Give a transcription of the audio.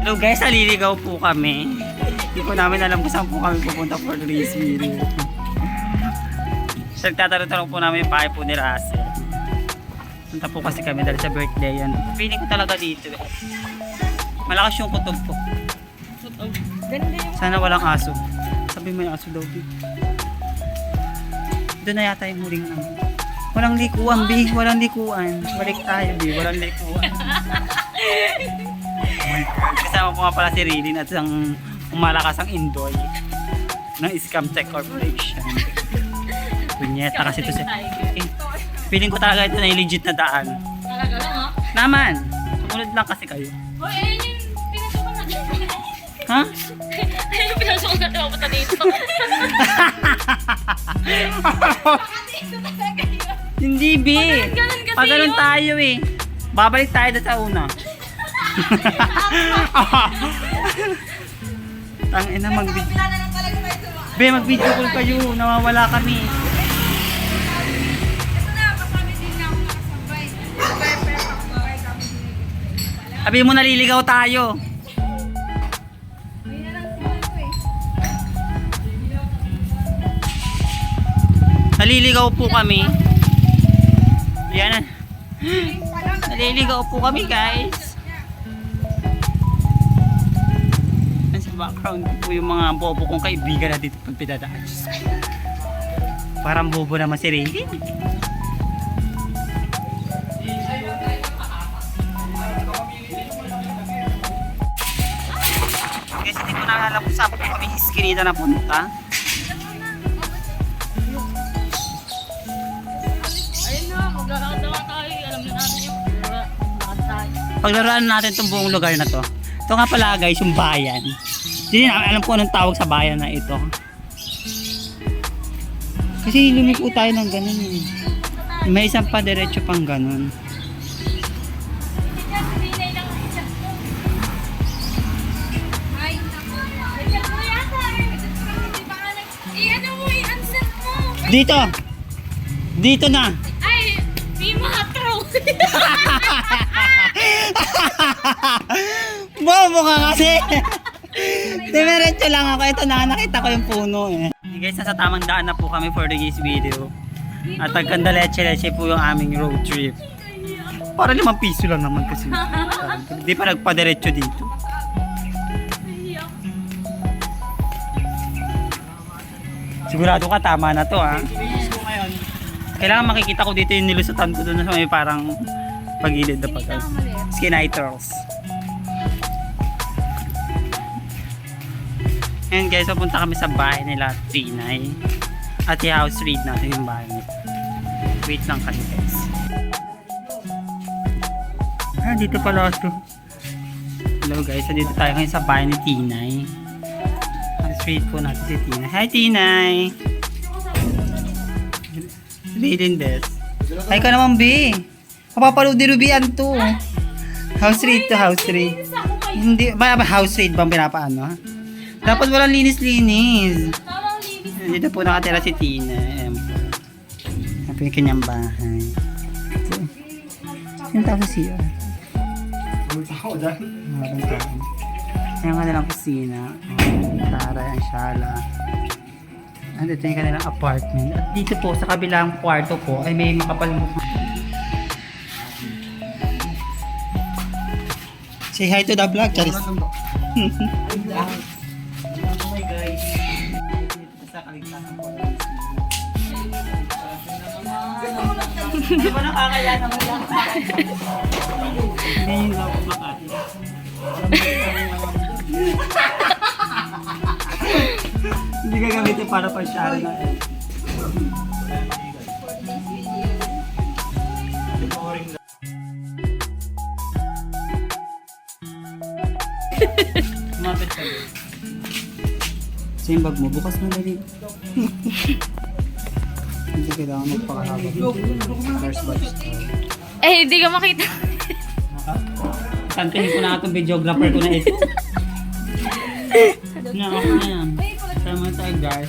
Hello guys, naliligaw po kami. Hindi po namin alam kung saan po kami pupunta for today's video. So, nagtatanong po namin yung bahay po ni Russell. Punta po kasi kami dahil sa birthday yan. Feeling ko talaga dito. Malakas yung kutob ko. Sana walang aso. Sabi may aso daw dito. Doon na yata yung huling naman. Walang likuan, B. Walang likuan. Balik tayo, B. Walang likuan. Kasama po nga pala si Rilin at isang malakas ang Indoy ng Scam Tech Corporation. Punyeta kasi ito siya. Feeling ko talaga ito na yung legit na daan. Talaga lang ha? Naman! Sumunod lang kasi kayo. Hoy, ayun yung pinasukan natin. Ha? Ayun yung pinasukan natin mapunta dito. Hindi, B. Ganun kasi Pag ganun yun. tayo eh. Babalik tayo doon sa una. Tangina mag-video. B, mag-video call kayo. Nawawala kami. Sabi mo naliligaw tayo. Naliligaw po kami. Yan. Naliligaw po kami, guys. Yan sa background po yung mga bobo kong kaibigan na dito pag pinadaan. Parang bobo naman si Ray. Guys, hindi ko na alam kung saan po kami iskinita na punta. Ayun na, maglalakad naman tayo. Alam na natin yung lakad tayo. Paglaruan natin itong buong lugar na to. Ito nga pala guys, yung bayan. Hindi na alam ko anong tawag sa bayan na ito. Kasi lumiko tayo ng ganun eh. May isang pa diretso pang ganun. Dito! Dito na! Ay, may matro. Bobo ka kasi! Diretso lang ako. Ito na, nakita ko yung puno eh. Hey guys, nasa tamang daan na po kami for today's video. At Candaleche-Leche po yung aming road trip. Para 5 piso lang naman kasi. Hindi pa nagpadiretso dito. Sigurado ka, tama na to ha. Kailangan makikita ko dito yung nilusutan ko doon sa may parang pagilid na pagkas. Skiniters. Ayan guys, papunta kami sa bahay nila Tinay. At i-house read natin yung bahay nila. Wait lang kami guys. Ah, dito pala ito. Hello guys, dito tayo ngayon sa bahay ni Tinay. House read po natin si Tinay. Hi Tinay! Rilin-des. Ay ka naman B. Kapapaludi-rubian to. House read to house read. Hindi, ba house read bang pinapaano? Dapat walang linis-linis. Tamang linis. Dito po nakatira si Tina. Ayan po. Ito yung kanyang bahay. Yung tao sa CR. Maraming tao. Ayan ang kanilang kusina. Tara, ang shala. At ito yung kanilang apartment. At dito po sa kabilang kwarto po ay may makapal mukha. Say hi to the vlog, Charis. Hi guys. Dito sa kaligtasan po. Hindi ba nakakaya naman lang? Hindi yung ako makati. Hindi ka gamitin para pa-share na eh. Kumapit ka. So yung bag mo, bukas na dali. Hindi kailangan magpakahabag. First batch. Eh, hindi ka makita. Kantahin ko na itong videographer ko na ito. Na, ako na yan. Tama tayo guys.